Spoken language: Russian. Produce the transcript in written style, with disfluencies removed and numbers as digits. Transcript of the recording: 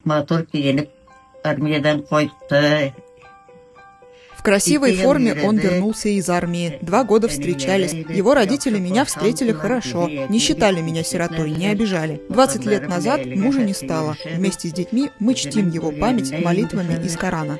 матур киенip армиядан койду. В красивой форме он вернулся из армии. 2 года встречались. Его родители меня встретили хорошо. Не считали меня сиротой, не обижали. 20 лет назад мужа не стало. Вместе с детьми мы чтим его память молитвами из Корана.